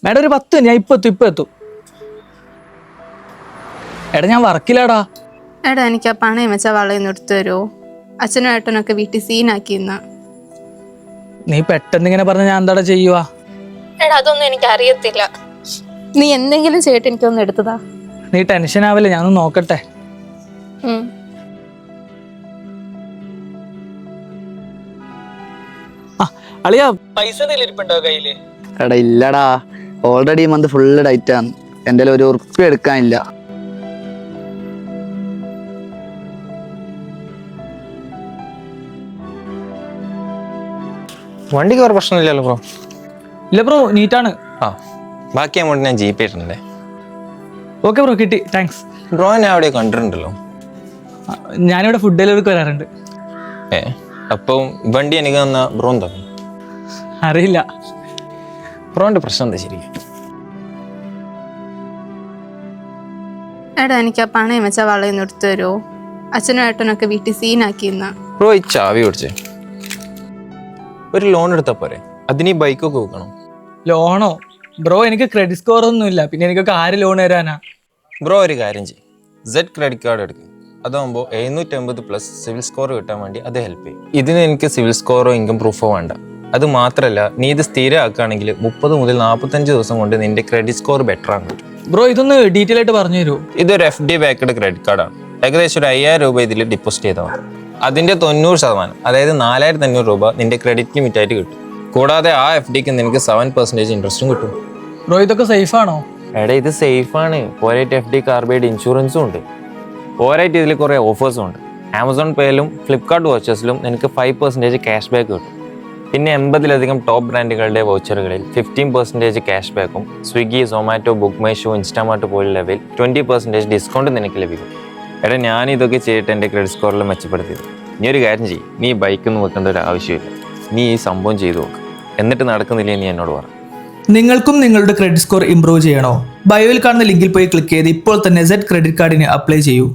Madam ഒരു 10 ഞാൻ ഇപ്പൊ എത്തും. എടാ ഞാൻ വർക്കിലാടാ. എടാ എനിക്ക് ആ പണയം വെച്ച വളയൊന്നും എടുത്തു തരുമോ? അച്ഛനും ഏട്ടനൊക്കെ വീട്ടിൽ സീനാക്കിന്ന. നീ പെട്ടെന്ന് ഇങ്ങനെ പറഞ്ഞ ഞാൻ എന്താടാ ചെയ്യുവാ? എടാ അതൊന്നും എനിക്ക് അറിയത്തില്ല. നീ എന്തെങ്കിലും ചെയ്തിട്ട് എനിക്കൊന്ന് എടുത്തതാ. നീ ടെൻഷൻ ആവില്ല, ഞാനൊന്ന് നോക്കട്ടെ. അളിയാ പൈസ ഇരിപ്പുണ്ടോ കയ്യില്? എടാ ഇല്ലടാ, ഓൾറെഡി ഈ മന്ത് ഫുള്ള് ഡൈറ്റാണ്. എൻ്റെ ഒരു ഉറുപ്പ്യ എടുക്കാനില്ല. വണ്ടിക്ക് വേറെ പ്രശ്നമില്ലല്ലോ ബ്രോ? ഇല്ല ബ്രോ, നീറ്റാണ്. ആ, ബാക്കി അമൗണ്ട് ഞാൻ GP ഇട്ടിട്ടുണ്ടേ. ഓക്കെ ബ്രോ, കിട്ടി, താങ്ക്സ്. ബ്രോ ഞാൻ അവിടെ കണ്ടിട്ടുണ്ടല്ലോ. ഞാനിവിടെ ഫുഡ് ഡെലിവറിക്ക് വരാറുണ്ട്. അപ്പം വണ്ടി എനിക്ക് തന്ന ബ്രോ എന്താ? അറിയില്ല. ബ്രോന്റെ പ്രശ്നം എന്താ ശരിക്കും? എടാ എനിക്ക് ആ പണയം വെച്ച വളയൊന്നും എടുത്തു തരുമോ? അച്ഛനും ഏട്ടനൊക്കെ വീട്ടിൽ സീനാക്കിന്ന. ബ്രോ ഈ ചാവി ഓടിച്ചേ, ഒരു ലോൺ എടുത്താൽ പോരെ? അതിന് ഈ ബൈക്കൊക്കെ വെക്കണം. ലോണോ? ബ്രോ എനിക്ക് ക്രെഡിറ്റ് സ്കോർ ഒന്നും ഇല്ല, പിന്നെ എനിക്കൊക്കെ ആര് ലോൺ തരാനാ? ബ്രോ ഒരു കാര്യം ചെയ്യും, Z ക്രെഡിറ്റ് കാർഡ് എടുക്കും. അതാകുമ്പോൾ 750+ സിവിൽ സ്കോർ കിട്ടാൻ വേണ്ടി അത് ഹെൽപ്പ് ചെയ്യും. ഇതിന് എനിക്ക് സിവിൽ സ്കോറോ ഇൻകം പ്രൂഫോ വേണ്ട. അത് മാത്രമല്ല, നീ ഇത് സ്ഥിരമാക്കുകയാണെങ്കിൽ 30 മുതൽ 45 ദിവസം കൊണ്ട് നിന്റെ ക്രെഡിറ്റ് സ്കോർ ബെറ്റർ ആണ്. ബ്രോ ഇതൊന്ന് ഡീറ്റെയിൽ ആയിട്ട് പറഞ്ഞു തരുമോ? ഇതൊരു FD ബാക്ക്ഡ് ക്രെഡിറ്റ് കാർഡാണ്. ഏകദേശം ഒരു 5000 രൂപ ഇതിൽ ഡിപ്പോസിറ്റ് ചെയ്താൽ മതി. അതിൻ്റെ 90%, അതായത് 4500 രൂപ നിന്റെ ക്രെഡിറ്റ് ലിമിറ്റ് ആയിട്ട് കിട്ടും. കൂടാതെ ആ FDക്ക് നിനക്ക് 7% ഇൻട്രസ്റ്റും കിട്ടും. ബ്രോ ഇതൊക്കെ സേഫ് ആണോ? എടാ ഇത് സേഫാണ്. പോരായിട്ട് FD കാർബൈഡ് ഇൻഷുറൻസും ഉണ്ട്. പോരായിട്ട് ഇതിൽ കുറേ ഓഫേഴ്സും ഉണ്ട്. ആമസോൺ പേയിലും ഫ്ലിപ്കാർട്ട് വാച്ചേഴ്സിലും നിനക്ക് 5% ക്യാഷ് ബാക്ക് കിട്ടും. പിന്നെ 80ലധികം ടോപ്പ് ബ്രാൻഡുകളുടെ വൗച്ചറുകളിൽ 15% ക്യാഷ് ബാക്കും സ്വിഗ്ഗി, സൊമാറ്റോ, ബുക്ക് മൈ ഷോ, ഇൻസ്റ്റാമാർട്ട് പോലുള്ളവയിൽ 20% ഡിസ്കൗണ്ട് നിനക്ക് ലഭിക്കും. എടാ ഞാൻ ഇതൊക്കെ ചെയ്തിട്ട് എൻ്റെ ക്രെഡിറ്റ് സ്കോറിൽ മെച്ചപ്പെടുത്തിയത്. നീ ഒരു കാര്യം ചെയ്യും, നീ ബൈക്കൊന്നും വെക്കേണ്ട ഒരു ആവശ്യമില്ല. നീ ഈ സംഭവം ചെയ്തു നോക്ക്, എന്നിട്ട് നടക്കുന്നില്ലേ നീ എന്നോട് പറ. നിങ്ങൾക്കും നിങ്ങളുടെ ക്രെഡിറ്റ് സ്കോർ ഇംപ്രൂവ് ചെയ്യണോ? ബയോയിൽ കാണുന്ന ലിങ്കിൽ പോയി ക്ലിക്ക് ചെയ്ത് ഇപ്പോൾ തന്നെ Z ക്രെഡിറ്റ് കാർഡിന് അപ്ലൈ ചെയ്യൂ.